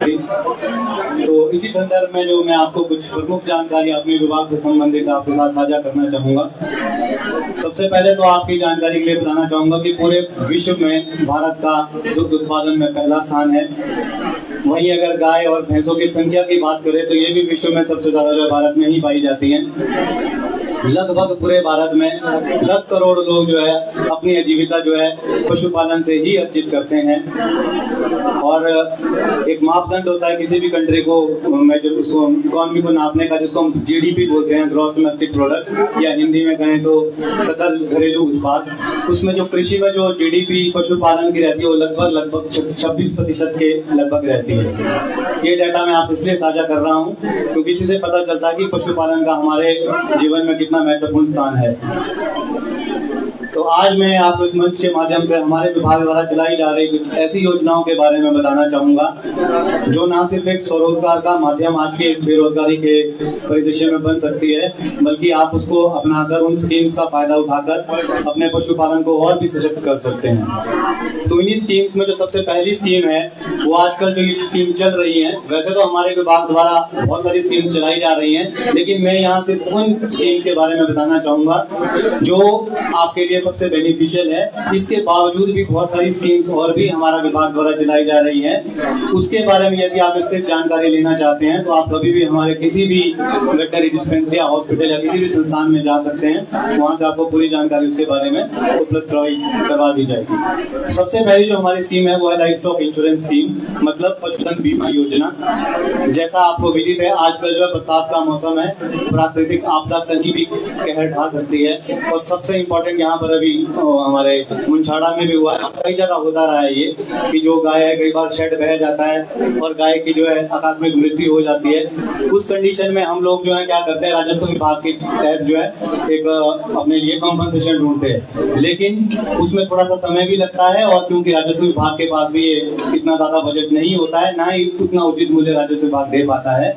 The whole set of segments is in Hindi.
तो इसी संदर्भ में जो मैं आपको कुछ प्रमुख जानकारी अपने विभाग से संबंधित आपके साथ साझा करना चाहूँगा। सबसे पहले तो आपकी जानकारी के लिए बताना चाहूँगा कि पूरे विश्व में भारत का दुग्ध उत्पादन में पहला स्थान है। वहीं अगर गाय और भैंसों की संख्या की बात करें तो ये भी विश्व में सबसे ज्यादा जो भारत में ही पाई जाती है। लगभग पूरे भारत में 10 करोड़ लोग जो है अपनी आजीविका जो है पशुपालन से ही अर्जित करते हैं। और एक मापदंड होता है किसी भी कंट्री को उसको इकोनॉमी को नापने का, जिसको हम जीडीपी बोलते हैं, ग्रॉस डोमेस्टिक प्रोडक्ट, या हिंदी में कहें तो सकल घरेलू उत्पाद। उसमें जो कृषि में जो जीडीपी पशुपालन की रहती है वो लगभग 26% के लगभग रहती है। ये डाटा मैं आपसे इसलिए साझा कर रहा हूँ क्योंकि इसी से पता चलता है कि पशुपालन का हमारे जीवन में कितना महत्वपूर्ण स्थान है। तो आज मैं आपको इस मंच के माध्यम से हमारे विभाग द्वारा चलाई जा रही कुछ ऐसी योजनाओं के बारे में बताना चाहूंगा जो न सिर्फ एक स्वरोजगार का माध्यम आज के इस बेरोजगारी के परिदृश्य में बन सकती है, बल्कि आप उसको अपनाकर उन स्कीम्स का फायदा उठाकर अपने पशुपालन को और भी सशक्त कर सकते हैं। तो इन्हीं स्कीम्स में जो सबसे पहली स्कीम है वो आजकल जो ये स्कीम चल रही है, वैसे तो हमारे विभाग द्वारा बहुत सारी स्कीम चलाई जा रही है, लेकिन मैं यहाँ सिर्फ उन स्कीम्स के बारे में बताना चाहूंगा जो आपके लिए सबसे बेनिफिशियल है। इसके बावजूद भी बहुत सारी स्कीम्स और भी हमारा विभाग द्वारा चलाई जा रही है। उसके बारे में यदि आप इससे जानकारी लेना चाहते हैं तो आप कभी भी हमारे किसी भी वेटनरी डिस्पेंसरी या हॉस्पिटल या किसी भी संस्थान में जा सकते हैं, वहां से आपको पूरी जानकारी उसके बारे में उपलब्ध करवा दी जाएगी। सबसे पहली जो हमारी स्कीम है वो है लाइफ स्टॉक इंश्योरेंस स्कीम, मतलब पशुधन बीमा योजना। जैसा आपको विदित है, आजकल जो है बरसात का मौसम है, प्राकृतिक आपदा कहीं भी कहर ढा सकती है। और सबसे इम्पोर्टेंट यहाँ पर अभी हमारे मुंछाड़ा में भी हुआ है, कई जगह होता रहा है ये कि जो गाय है कई बार शेड बह जाता है और गाय की जो है आकस्मिक मृत्यु हो जाती है। उस कंडीशन में हम लोग जो है क्या करते हैं, राजस्व विभाग के तहत जो है एक अपने लिए कॉम्पनसेशन ढूंढते हैं, लेकिन उसमें थोड़ा सा समय भी लगता है। और क्योंकि राजस्व विभाग के पास भी ये इतना ज्यादा बजट नहीं होता है, ना ही उतना उचित मूल्य राजस्व विभाग दे पाता है,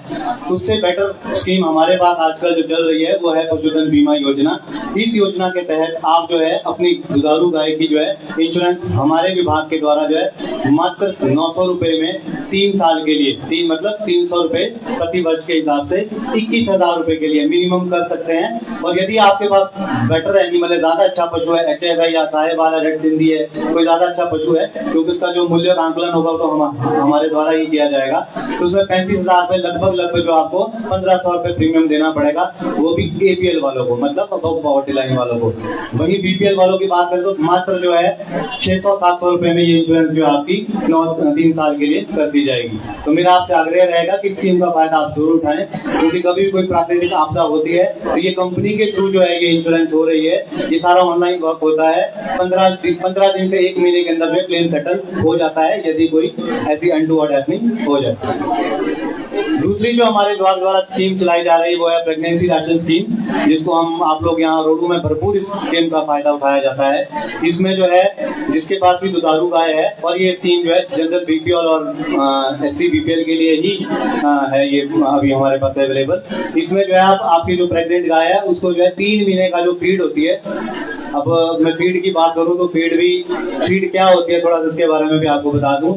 तो उससे बेटर स्कीम हमारे पास आजकल जो चल रही है वो है पशुधन बीमा योजना। इस योजना के तहत आप जो है अपनी दुधारू गाय की जो है इंश्योरेंस हमारे विभाग के द्वारा जो है मात्र 900 रुपए में 3 साल के लिए, 3 मतलब 300 रुपए प्रति वर्ष के हिसाब से 21,000 रुपए के लिए मिनिमम कर सकते हैं। और यदि आपके पास बेटर एनिमल है, ज्यादा अच्छा पशु है, एचएफ है या साहेबाल है, रेड सिंधी है, कोई ज्यादा अच्छा पशु है, क्योंकि उसका जो मूल्य का आंकलन होगा तो हमारे द्वारा ही किया जाएगा, तो उसमें 35,000 रुपए लगभग जो आपको 1,500 रुपए प्रीमियम देना पड़ेगा, वो भी एपीएल वालों को, मतलब अबव पॉवर्टी लाइन वालों को। वही बीपीएल वालों की बात करें तो मात्र जो है 600-700 रुपए में ये इंश्योरेंस जो आपकी 3 साल के लिए कर दी जाएगी। तो मेरा आपसे आग्रह रहेगा कि स्कीम का फायदा आप जरूर उठाएं, क्योंकि कभी भी कोई प्राकृतिक आपदा होती है तो ये कंपनी के थ्रू जो है ये इंश्योरेंस हो रही है। ये सारा ऑनलाइन वर्क होता है, 15 दिन से 1 महीने के अंदर में क्लेम सेटल हो जाता है यदि कोई ऐसी अनटूवर्ड हैपनिंग हो जाए। दूसरी जो हमारे विभाग द्वारा स्कीम चलाई जा रही है वो है प्रेगनेंसी राशन स्कीम, जिसको हम आप लोग यहाँ रोडू में भरपूर इस स्कीम का फायदा उठाया जाता है। इसमें जो है जिसके पास भी दुधारू गाय है, और ये स्कीम जो है जनरल बीपीएल और एससी बीपीएल के लिए ही है, ये अभी हमारे पास अवेलेबल। इसमें जो है आपकी जो प्रेग्नेंट गाय है उसको जो है 3 महीने का जो फीड होती है, अब मैं फीड की बात करूं तो फीड क्या होती है थोड़ा सा इसके बारे में भी आपको बता दूं।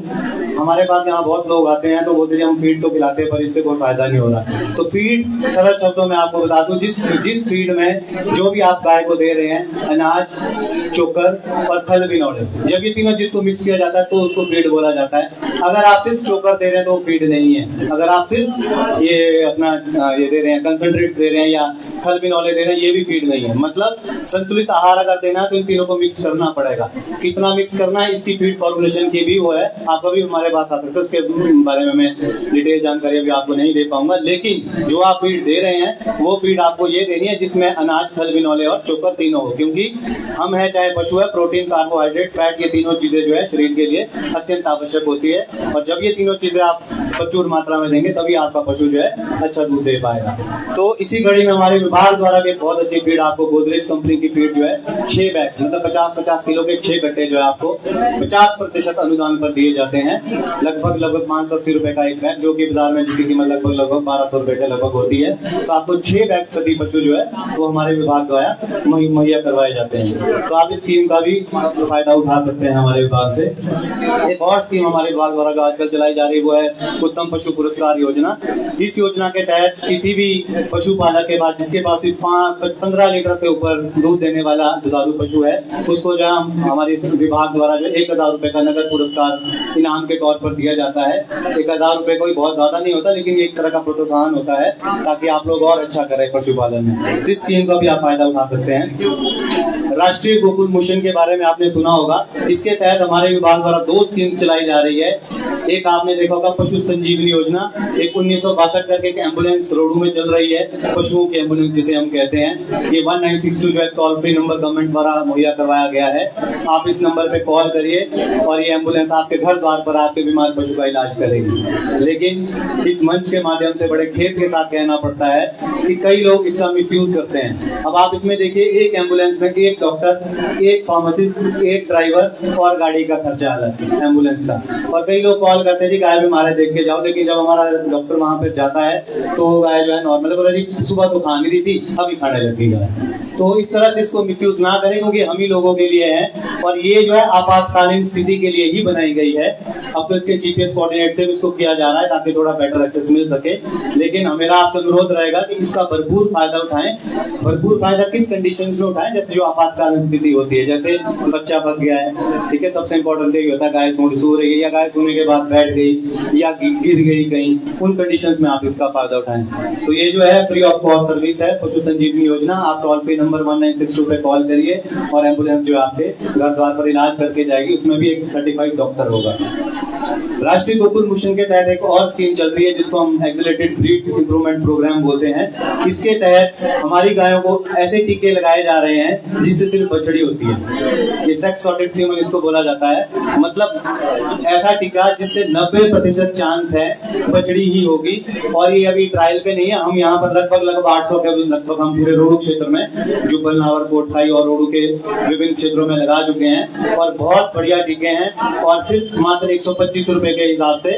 हमारे पास यहाँ बहुत लोग आते हैं तो बोलते हैं हम फीड तो खिलाते हैं पर इससे कोई फायदा नहीं हो रहा। तो फीड सरल शब्दों में आपको बता दूं, जिस फीड में जो भी आप गाय को दे रहे हैं, अनाज, चोकर और खल बिनौले, जब ये तीनों चीज को मिक्स किया जाता है तो उसको फीड बोला जाता है। अगर आप सिर्फ चोकर दे रहे हैं तो फीड नहीं है। अगर आप सिर्फ ये अपना ये दे रहे हैं, कंसंट्रेट दे रहे हैं या खल बिनौले दे रहे हैं, ये भी फीड नहीं है। मतलब संतुलित आहार अगर देना है तो इन तीनों को मिक्स करना पड़ेगा। कितना मिक्स करना है इसकी फीड फॉर्मुलेशन की भी वो है, आप कभी हमारे पास आ सकते हैं, उसके बारे में मैं डिटेल जानकारी अभी आपको नहीं दे पाऊंगा। लेकिन जो आप फीड दे रहे हैं वो फीड आपको ये देनी है जिसमें अनाज, खल बिनौले और चोकर तीनों हो, क्योंकि हम है चाहे पशु है, प्रोटीन, कार्बोहाइड्रेट, फैट, ये तीनों चीजें जो है शरीर के लिए अत्यंत आवश्यक होती है। और जब ये तीनों चीजें आप प्रचुर मात्रा में देंगे तभी आपका पशु जो है अच्छा दूध दे पाएगा। तो इसी कड़ी में हमारे विभाग द्वारा भी बहुत अच्छी फीड आपको गोदरेज कंपनी की फीड जो है 6 बैग मतलब 50-50 किलो के 6 कट्टे जो है आपको 50% अनुदान पर दिए जाते हैं। लगभग 580 रुपए का एक बैग, जो कि बाजार में जिसकी कीमत लगभग 1200 रुपए के लगभग होती है। तो आपको 6 बैग प्रति पशु जो है वो हमारे विभाग द्वारा मुहैया करवाए जाते हैं। तो आप इस स्कीम का भी फायदा उठा सकते हैं हमारे विभाग से। एक और स्कीम हमारे विभाग द्वारा जो आजकल चलाई जा रही है वो है उत्तम पशु पुरस्कार योजना। इस योजना के तहत किसी भी पशुपालक के पास जिसके पास भी 15 लीटर से ऊपर दूध देने वाला दुधारू पशु है, उसको जो हमारे विभाग द्वारा जो 1000 रुपए का नगद पुरस्कार इनाम के तौर पर दिया जाता है। 1000 रुपए कोई बहुत ज्यादा नहीं होता, लेकिन एक तरह का प्रोत्साहन होता है ताकि आप लोग और अच्छा करें पशुपालन में। इस स्कीम का भी आप फायदा उठा सकते हैं। राष्ट्रीय गोकुल मिशन के बारे में आपने सुना होगा। इसके तहत हमारे विभाग द्वारा 2 स्कीम चलाई जा रही है। एक आपने देखा होगा पशु संजीवनी योजना, एक 1962 करके एक एम्बुलेंस रोडू में चल रही है, पशुओं की एम्बुलेंस जिसे हम कहते हैं। ये 1962 जो है टोल फ्री नंबर गवर्नमेंट द्वारा मुहैया करवाया गया है। आप इस नंबर पे कॉल करिए और ये एम्बुलेंस आपके घर द्वार पर आपके बीमार पशु का इलाज करेगी। लेकिन इस मंच के माध्यम से बड़े खेद के साथ कहना पड़ता है कि कई लोग इसका मिसयूज करते हैं। अब आप इसमें देखिए, एक एम्बुलेंस में एक डॉक्टर, एक फार्मासिस्ट, एक ड्राइवर और गाड़ी का खर्चा अलग एम्बुलेंस का। और कई लोग कॉल करते हैं जी गाय बीमार है देख के जाओ, लेकिन जब हमारा डॉक्टर वहां पे जाता है तो गाय जो है नॉर्मल बोला जी सुबह तो खा नहीं रही थी, अभी खाने लगी गाय। तो इस तरह से इसको मिसयूज ना करें, क्योंकि हम ही लोगों के लिए है और ये जो है आपातकालीन स्थिति के लिए ही बनाई गई है। अब तो इसके जीपीएस कोऑर्डिनेट से इसको किया जा रहा है ताकि थोड़ा बेटर एक्सेस मिल सके। लेकिन मेरा आपसे अनुरोध रहेगा कि इसका भरपूर फायदा उठाएं। भरपूर फायदा किस कंडीशंस में उठाएं? जैसे जो आपातकालीन स्थिति होती है, जैसे बच्चा फंस गया है, ठीक है, सबसे इंपॉर्टेंट यही होता है गाय सो रही है या गाय सोने के बाद बैठ गई या गिर गई कहीं, उन कंडीशंस में आप इसका फायदा उठाएं। तो ये जो है फ्री ऑफ कॉस्ट सर्विस है पशु संजीवनी योजना। आप टोल फ्री नंबर 1962 पे कॉल करिए और एम्बुलेंस जो आपके घर द्वार पर इलाज करके जाएगी। उसमें भी एक सर्टिफाइड डॉक्टर होगा। राष्ट्रीय गोकुल मिशन के तहत एक और स्कीम चल रही है जिसको हम एक्सेलरेटेड ब्रीड इंप्रूवमेंट प्रोग्राम बोलते हैं। इसके तहत हमारी गायों को ऐसे टीके लगाए जा रहे हैं जिससे सिर्फ बछड़ी होती है। ये सेक्स सॉर्टेड सीमन इसको बोला जाता है। मतलब ऐसा टीका जिससे 90% चांस है बछड़ी ही होगी। और ये अभी ट्रायल पे नहीं है, हम यहाँ पर लगभग 800 के लगभग हम पूरे रोडू क्षेत्र में जुब्बल, नावरकोट, खाई और रोडू के विभिन्न क्षेत्रों में लगा चुके हैं और बहुत बढ़िया टीके हैं। और सिर्फ मात्र 125 रुपए के हिसाब से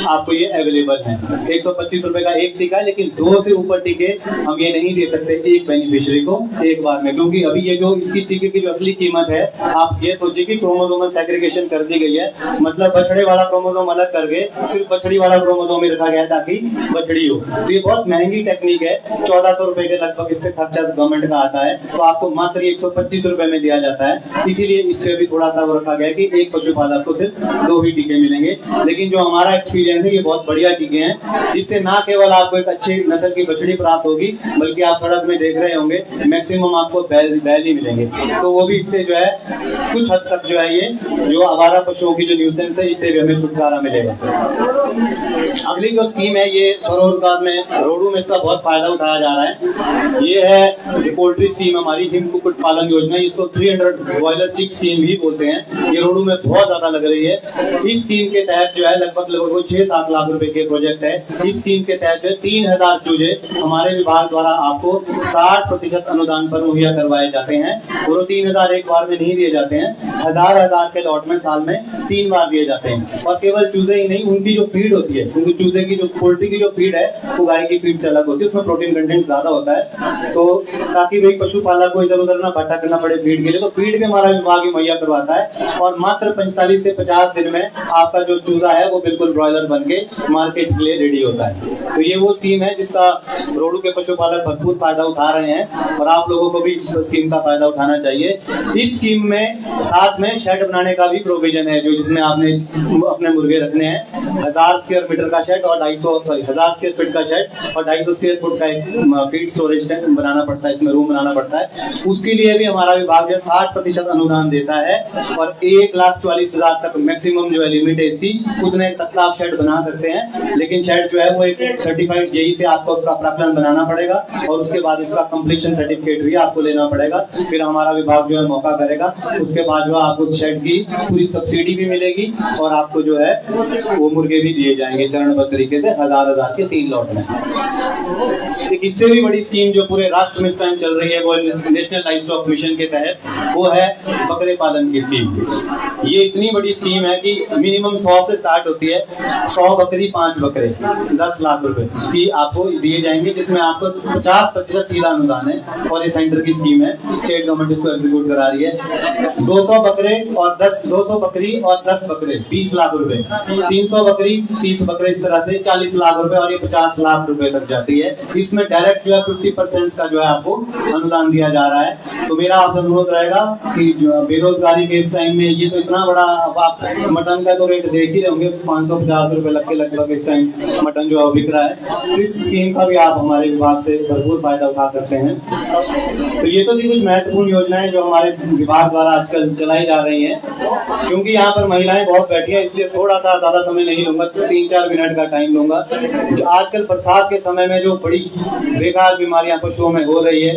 आपको ये अवेलेबल है। 125 रुपए का एक टीका है, लेकिन 2 से ऊपर टीके हम ये नहीं दे सकते एक बेनिफिशियरी को एक बार में, क्योंकि अभी ये जो इसकी टीके की जो असली कीमत है, आप ये सोचिए कि क्रोमोसोमल सेग्रीगेशन कर दी गई है। मतलब बछड़े वाला क्रोमोसोम अलग करके सिर्फ बछड़ी वाला क्रोमोसोम ही रखा गया है ताकि बछड़ी हो। तो ये बहुत महंगी टेक्निक है। 1400 रुपए के लगभग इस पे खर्चा गवर्नमेंट का आता है, तो आपको मात्र 125 रुपए में दिया जाता है। इसीलिए इस पे भी थोड़ा सा वो रखा गया कि एक पशुपालक को सिर्फ 2 ही टीके मिलेंगे। लेकिन जो हमारा एक्सपीरियंस है, ये बहुत बढ़िया टीके हैं जिससे न केवल आपको एक अच्छी नस्ल की बछड़ी प्राप्त होगी, बल्कि आप सड़क में देख रहे होंगे मैक्सिमम आपको बैल ही मिलेंगे। तो वो भी इससे जो है कुछ हद तक जो है ये जो आवारा पशुओं की जो न्यूसेंस है, इससे भी हमें छुटकारा मिलेगा। अगली जो स्कीम है ये स्वरोजगार में रोडू में इसका बहुत फायदा उठाया जा रहा है। ये है जो पोल्ट्री स्कीम हमारी हिम कुक्कुट पालन योजना, इसको 300 ब्रॉयलर चिक स्कीम भी बोलते हैं। ये रोडू में बहुत ज्यादा लग रही है। इस स्कीम के तहत जो है लगभग 6-7 लाख रुपए के प्रोजेक्ट है। इस स्कीम के तहत 3000 चूजे हमारे विभाग द्वारा आपको 60% अनुदान पर मुहैया करवाए जाते हैं। और वो 3000 एक बार में नहीं दिए जाते हैं, 1000 के लॉट में साल में 3 बार दिए जाते हैं। और केवल चूजे ही नहीं, उनकी जो फीड होती है, उनकी चूजे की जो पोल्ट्री की जो फीड है वो गाय की फीड से अलग होती है, उसमें प्रोटीन कंटेंट ज्यादा होता है। तो ताकि भाई पशुपालक को इधर उधर ना भटका करना पड़े फीड के लिए, तो फीड भी हमारा विभाग ही मुहैया करवाता है। और मात्र 45 से 50 दिन में आपका जो चूजा है वो बिल्कुल ब्रॉयलर बन के मार्केट के लिए रेडी होता है। तो ये वो स्कीम है जिसका रोडू के पशुपालक भरपूर फायदा उठा रहे हैं और आप लोगों को भी इस स्कीम का फायदा उठाना चाहिए। इस स्कीम में साथ में शेड बनाने का भी प्रोविजन है, जो जिसमें आपने अपने मुर्गे रखने हैं। 1000 स्क्वायर मीटर का शेड और 1000 स्क्वायर फीट का शेड और 250 स्क्वायर फुट का एक फीड स्टोरेज टैंक बनाना पड़ता है, इसमें रूम बनाना पड़ता है। उसके लिए भी हमारा विभाग 60% अनुदान देता है और 1,44,000 तक मैक्सिमम जो है लिमिट है इसकी, उतने तक आप शेड बना सकते हैं। लेकिन शेड जो है वो एक सर्टिफाइड जेई से आपको उसका प्राक्कलन बनाना पड़ेगा और उसके बाद इसका कंप्लीशन सर्टिफिकेट भी आपको लेना पड़ेगा। फिर हमारा विभाग जो है मौका करेगा, उसके बाद जो आपको शेड की पूरी सब्सिडी भी मिलेगी और आपको जो है वो मुर्गे भी दिए जाएंगे चरणबद्ध तरीके से 1000 के 3 लॉट में। एक इससे भी बड़ी स्कीम जो पूरे राष्ट्र में इस टाइम चल रही है वो नेशनल लाइवस्टॉक मिशन के तहत, वो है बकरे पालन की स्कीम। ये इतनी बड़ी स्कीम है कि मिनिमम 100 से स्टार्ट होती है। 100 बकरी 5 बकरे 10 लाख रुपए की आपको दिए जाएंगे, जिसमें आपको 50% सीधा अनुदान है। और ये सेंटर की स्कीम है, स्टेट गवर्नमेंट इसको एग्जीक्यूट करा रही है। 200 बकरे और 200 बकरी और 10 बकरे 20 लाख रुपए, 300 बकरी 30 बकरे, इस तरह तरह से 40 लाख रुपए और ये 50 लाख रुपए तक जाती है। इसमें डायरेक्ट जो है 50% का जो है आपको अनुदान दिया जा रहा है। तो मेरा आपसे अनुरोध रहेगा कि जो बेरोजगारी के इस टाइम में ये तो इतना बड़ा, अब आप मटन का तो रेट देख ही रहे होंगे, 550 रुपए लगभग इस टाइम मटन जो है बिक रहा है। तो इस स्कीम का भी आप हमारे विभाग से भरपूर फायदा उठा सकते हैं। तो ये तो थी कुछ महत्वपूर्ण योजनाएं जो हमारे विभाग द्वारा आजकल चलाई जा रही हैं। क्योंकि यहाँ पर महिलाएं बहुत बैठी हैं, इसलिए थोड़ा सा ज्यादा समय नहीं लूंगा, तो 3-4 मिनट का टाइम लूंगा। जो आजकल बरसात के समय में जो बड़ी बेकार बीमारियां पशुओं में हो रही है,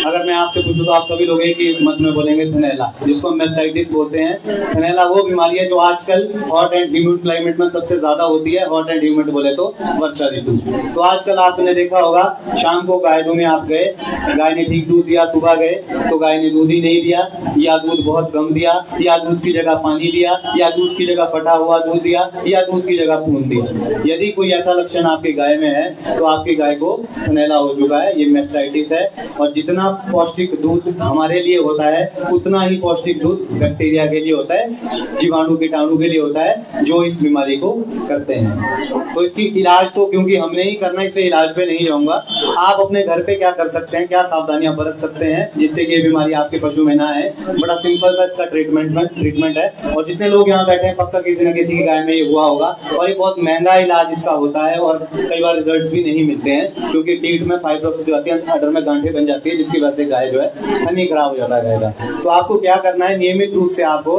अगर मैं आपसे पूछूं तो आप सभी लोग एक ही मत में बोलेंगे थनैला, जिसको हम मैस्टाइटिस बोलते हैं। थनैला वो बीमारी है जो आजकल हॉट एंड ह्यूमिड क्लाइमेट में सबसे ज्यादा होती है। हॉट एंड ह्यूमिड बोले तो वर्षा ऋतु। तो आजकल आपने देखा होगा, शाम को गाय धोने आप गए, गाय ने ठीक दूध दिया, सुबह गए तो गाय ने दूध ही नहीं दिया, या दूध बहुत कम दिया, या दूध की जगह पानी दिया, या दूध की जगह फटा हुआ दूध दिया, या दूध की जगह खून दिया। यदि कोई ऐसा लक्षण आपकी गाय में है तो आपकी गाय को थनैला हो चुका है, ये मैस्टाइटिस है। और जितना पौष्टिक दूध हमारे लिए होता है उतना ही पौष्टिक दूध बैक्टीरिया के लिए होता है, जीवाणु कीटाणु के लिए होता है, जो इस बीमारी को करते हैं। तो इसकी इलाज तो क्योंकि हमने ही करना, इसलिए इलाज पे नहीं जाऊंगा। आप अपने घर पे क्या कर सकते हैं, क्या सावधानियां बरत सकते हैं जिससे कि ये बीमारी आपके पशु में ना है। बड़ा सिंपल सा इसका ट्रीटमेंट है। और जितने लोग यहाँ बैठे हैं पक्का किसी न किसी की गाय में ये हुआ होगा, और ये बहुत महंगा इलाज इसका होता है और कई बार रिजल्ट्स भी नहीं मिलते हैं, क्योंकि टीट में फाइब्रोसिस जो आती है, अडर में गांठें बन जाती है, जिसकी वजह से गाय जो है थनी खराब हो जाता है गाय का। तो आपको क्या करना है, नियमित रूप से आपको,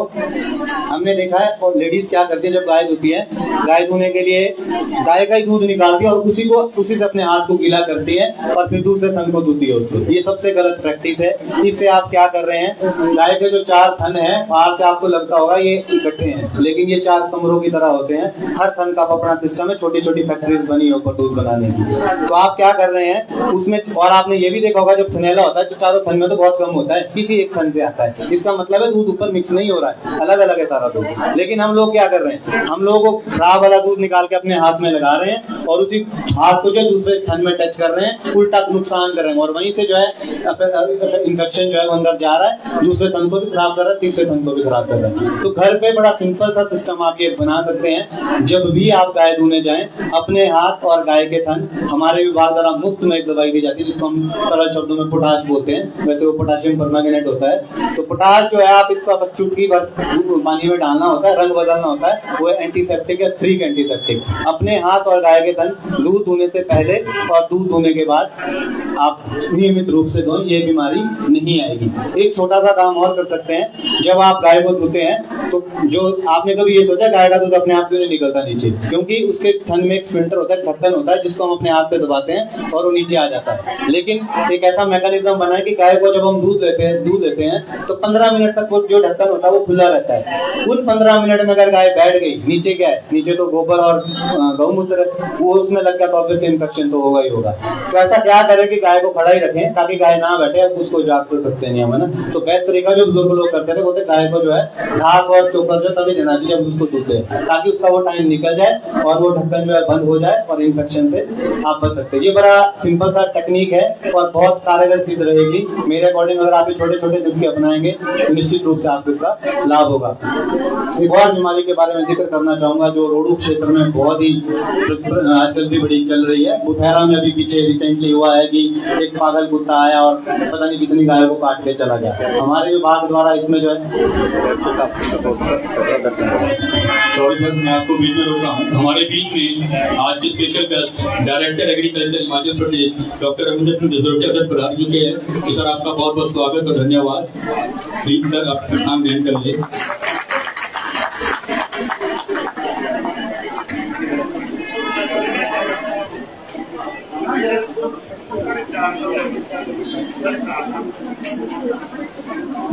हमने देखा है और लेडीज क्या करती है, जब गाय धोती है, गाय धोने के लिए गाय का ही दूध निकालती है और उसी से अपने हाथ को गीला करती है और फिर दूसरे थन को धोती है उससे। ये सबसे गलत प्रैक्टिस है। इससे आप क्या कर रहे हैं, गाय के जो 4 थन है, बाहर से आपको लगता होगा ये इकट्ठे हैं, लेकिन ये 4 कमरों की तरह होते हैं। हर थन का अपना सिस्टम है, छोटी छोटी फैक्ट्रीज बनी है ऊपर दूध बनाने की। तो आप क्या कर रहे हैं उसमें, और आपने ये भी देखा होगा जब थनैला होता है तो चारों थन में तो बहुत कम होता है, किसी एक थन से आता है। इसका मतलब है दूध ऊपर मिक्स नहीं हो रहा है, अलग अलग है सारा दूध। लेकिन हम लोग क्या कर रहे हैं, हम लोगों को खराब वाला दूध निकाल के अपने हाथ में लगा रहे हैं और उसी हाथ को जो दूसरे थन में टच कर रहे हैं, उल्टा नुकसान कर रहे हैं, और वहीं से जो है इन्फेक्शन जो है वो अंदर जा रहा है, दूसरे थन को भी खराब कर रहा है, तीसरे थन को भी खराब कर रहा है। तो घर पे बड़ा सिंपल सा सिस्टम आप ये बना सकते हैं, जब भी आप गाय धोने जाएं, अपने हाथ और गाय के थन, हमारे विभाग द्वारा मुफ्त में एक दवाई दी जाती है जिसको हम सरल शब्दों में पोटाश बोलते हैं, वैसे वो पोटाशियम परमैंगनेट होता है। तो पोटाश जो है आप इसको बस चुटकी भर पानी में डालना होता है, रंग बदलना होता है, वो एंटीसेप्टिक है, फ्री एंटीसेप्टिक। अपने हाथ और गाय के थन दूध धोने से पहले और दूध धोने के बाद आप नियमित रूप से धोएं, ये बीमारी नहीं आएगी। एक छोटा सा काम और कर सकते हैं, जब आप गाय को धोते हैं तो जो आपने कभी ये सोचा गाय का दूध अपने आप क्यों नहीं निकलता नीचे, क्योंकि उसके थन में एक स्फिंक्टर होता है, ढक्कन होता है, जिसको हम अपने हाथ से दबाते हैं और वो नीचे आ जाता है। लेकिन एक ऐसा मैकेनिज्म बना है कि गाय को जब हम दूध देते हैं तो 15 मिनट तक वो जो ढक्कन होता है वो खुला रहता है। उन 15 मिनट में अगर गाय बैठ गई, नीचे क्या है, नीचे तो गोबर और गौमूत्र, वो उसमें लग गया तो ऑब्वियसली इन्फेक्शन तो होगा ही होगा। तो ऐसा क्या करें कि गाय को खड़ा ही रखें ताकि गाय ना बैठे, अब उसको जाग तो सकते नहीं हम, है ना। तो बेस्ट तरीका जो बुजुर्ग लोग करते थे वो थे गाय को जो है घास और चोकर जो तभी देना चाहिए जब उसको दूध दे, ताकि उसका वो टाइम निकल जाए और वो ढक्कन जो है बंद हो जाए और इन्फेक्शन से आप बच सकते हैं। ये बड़ा सिंपल सा टेक्निक है और बहुत कारगर सिद्ध रहेगी। मेरे अकॉर्डिंग अगर आप छोटे छोटे नुस्खे अपनाएंगे तो निश्चित रूप से आपको इसका लाभ होगा। एक और बीमारी के बारे में जिक्र करना चाहूंगा जो रोडू क्षेत्र में बहुत ही आजकल भी बड़ी चल रही है। बुथैरा में अभी पीछे रिसेंटली हुआ है कि एक पागल कुत्ता आया और पता नहीं कितनी गायों को काट के चला गया। हमारे विभाग द्वारा इसमें जो है, मैं आपको बीच में रोक रहा हूँ। हमारे बीच में आज के special guest director agriculture Himachal Pradesh doctor Ravindra Singh Jasrotia sir पधार चुके हैं। तो सर आपका बहुत बहुत स्वागत और धन्यवाद। प्लीज सर आप स्थान ग्रहण कर ले।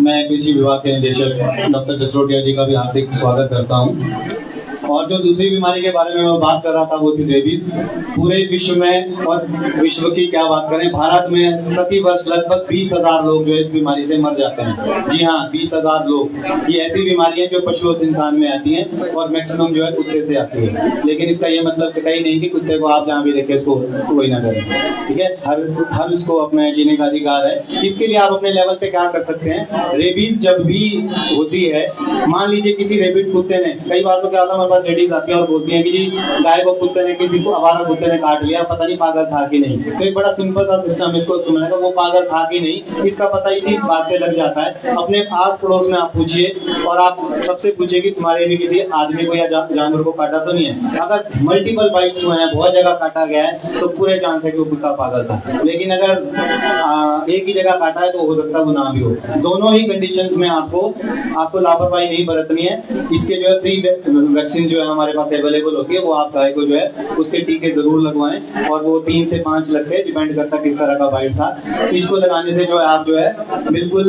मैं कृषि विभाग के निदेशक डॉक्टर जसरोटिया जी का भी हार्दिक स्वागत करता हूं। और जो दूसरी बीमारी के बारे में मैं बात कर रहा था वो थी रेबीज। पूरे विश्व में, और विश्व की क्या बात करें, भारत में प्रति वर्ष लगभग 20,000 लोग जो है इस बीमारी से मर जाते हैं। जी हाँ, 20,000 लोग। ये ऐसी बीमारी है जो पशुओं से इंसान में आती है और मैक्सिमम जो है कुत्ते से आती है। लेकिन इसका ये मतलब कहीं नहीं कि कुत्ते को आप जहाँ भी देखें इसको कोई ना करें, ठीक है। हर उसको अपने जीने का अधिकार है। इसके लिए आप अपने लेवल पे क्या कर सकते हैं, रेबीज जब भी होती है, मान लीजिए किसी रेबिड कुत्ते ने, कई बार तो क्या होता है हमारे पास पास लेडीज आती है और बोलती है कि जी गाय को कुत्ते ने, किसी को आवारा कुत्ते ने काट लिया, पता नहीं पागल था कि नहीं। तो एक बड़ा सिंपल सा सिस्टम इसको समझने का, वो पागल था कि नहीं इसका पता इसी बात से लग जाता है। अपने आस पड़ोस में आप पूछिए और आप सबसे पूछिए कि तुम्हारे भी किसी आदमी को या जानवर को काटा तो नहीं है। अगर मल्टीपल बाइट्स हुए हैं, बहुत जगह काटा गया है, तो पूरे चांस है कि वो कुत्ता पागल था। लेकिन अगर एक ही जगह काटा है तो हो सकता है वो ना भी हो। दोनों ही कंडीशंस में आपको लापरवाही नहीं बरतनी है। इसके जो है फ्री वैक्सीन जो है हमारे पास अवेलेबल होती है, वो आप गाय को जो है उसके टीके जरूर लगवाएं, और वो 3 से 5 लगते हैं, डिपेंड करता है किस तरह का बाइट था। इसको लगाने से जो है आप जो है बिल्कुल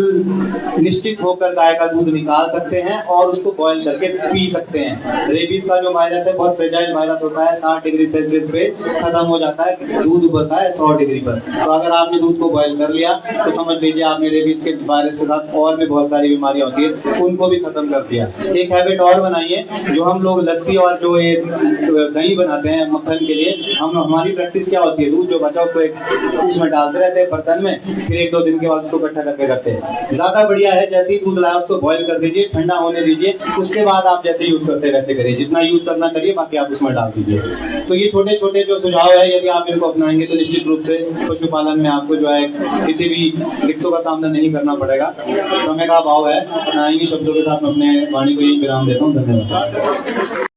निश्चित होकर गाय का दूध निकाल सकते हैं और उसको बॉयल करके पी सकते हैं। रेबीज का जो वायरस है बहुत फ्रेजाइल वायरस होता है, 60 डिग्री सेल्सियस पे खत्म हो जाता है, दूध उबलता है 100 डिग्री पर। तो अगर आपने दूध को बॉयल कर लिया तो समझ लीजिए आपने रेबीज के वायरस के साथ और भी बहुत सारी बीमारियां होती है उनको भी खत्म कर दिया। एक हैबिट और बनाइए, जो हम लोग लस्सी और जो ये दही बनाते हैं मक्खन के लिए, हमारी प्रैक्टिस क्या होती है, दूध जो बचा उसको एक उसमें डालते रहते हैं बर्तन में, फिर 1-2 दिन के बाद उसको इकट्ठा करके रखते हैं। ज्यादा बढ़िया है जैसे ही दूध लाया उसको बॉयल कर दीजिए, ठंडा होने दीजिए, उसके बाद आप जैसे यूज करते हैं वैसे करिए, जितना यूज करना करिए, बाकी आप उसमें डाल दीजिए। तो ये छोटे छोटे जो सुझाव है, यदि आप इनको अपनाएंगे तो निश्चित रूप से पशुपालन में आपको जो है किसी भी दिक्कतों का सामना नहीं करना पड़ेगा। समय का अभाव है, इन्हीं शब्दों के साथ मैं अपने वाणी को यही विराम देता हूँ। धन्यवाद।